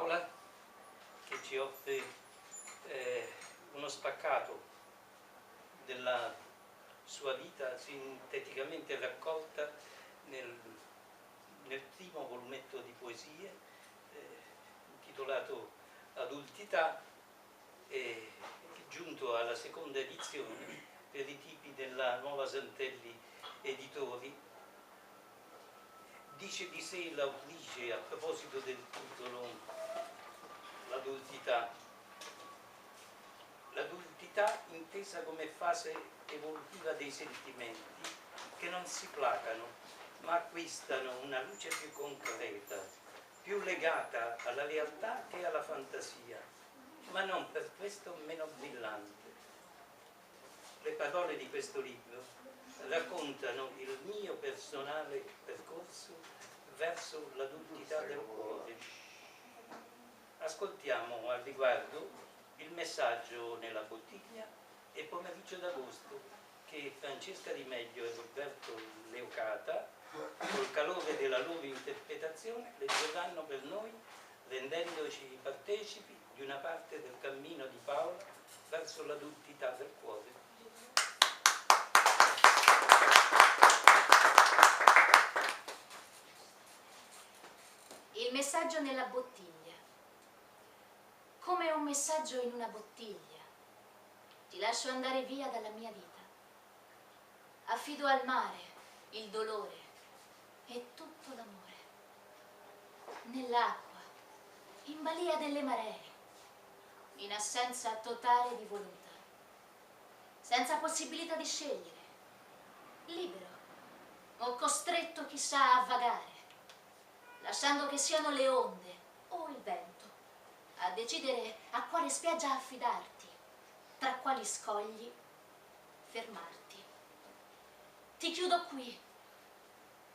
Paola, che ci offre uno spaccato della sua vita sinteticamente raccolta nel primo volumetto di poesie intitolato Adultità, giunto alla seconda edizione per i tipi della Nuova Santelli Editori. Dice di sé l'autrice a proposito del titolo L'adultità. L'adultità intesa come fase evolutiva dei sentimenti che non si placano ma acquistano una luce più concreta, più legata alla realtà che alla fantasia, ma non per questo meno brillante. Le parole di questo libro raccontano il mio personale percorso verso l'adultità del cuore. Ascoltiamo al riguardo il messaggio nella bottiglia e Pomeriggio d'agosto che Francesca Di Meglio e Roberto Leocata, col calore della loro interpretazione, leggeranno per noi, rendendoci partecipi di una parte del cammino di Paola verso l'adultità del cuore. Il messaggio nella bottiglia. Come un messaggio in una bottiglia, ti lascio andare via dalla mia vita. Affido al mare il dolore e tutto l'amore. Nell'acqua, in balia delle maree, in assenza totale di volontà, senza possibilità di scegliere, libero o costretto chissà a vagare, lasciando che siano le onde o il vento a decidere a quale spiaggia affidarti, tra quali scogli fermarti. Ti chiudo qui,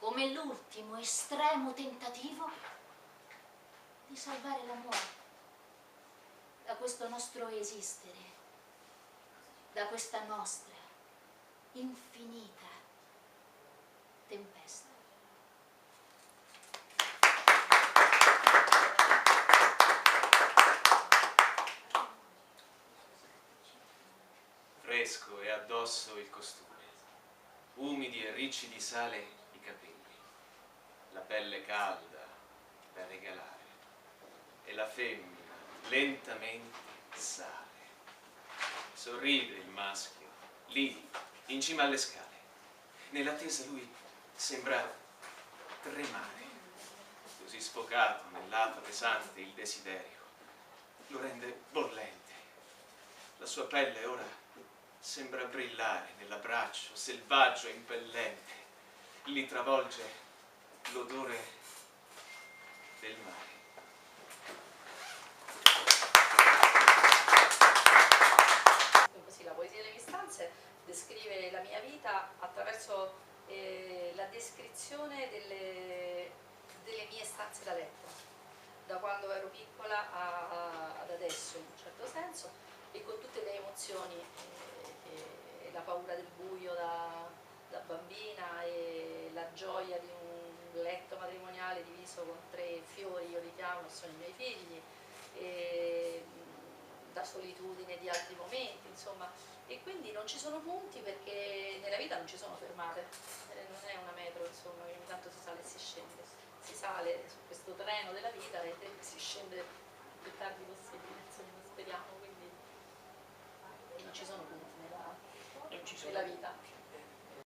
come l'ultimo estremo tentativo di salvare l'amore da questo nostro esistere, da questa nostra infinita tempesta. Fresco e addosso il costume, umidi e ricci di sale i capelli, la pelle calda da regalare e la femmina lentamente sale. Sorride il maschio, lì, in cima alle scale. Nell'attesa lui sembra tremare, così sfocato nell'afa pesante il desiderio. Lo rende bollente. La sua pelle ora sembra brillare nell'abbraccio selvaggio e impellente. Li travolge l'odore del mare. Così la poesia delle mie stanze descrive la mia vita attraverso la descrizione delle mie stanze da letto, da quando ero piccola ad adesso in un certo senso, e con tutte le emozioni, la paura del buio da bambina e la gioia di un letto matrimoniale diviso con 3 fiori, io li chiamo, sono i miei figli, e la solitudine di altri momenti, insomma, e quindi non ci sono punti perché nella vita non ci sono fermate, non è una metro, insomma, che ogni tanto si sale e si scende, si sale su questo treno della vita e si scende il più tardi possibile, insomma, speriamo, quindi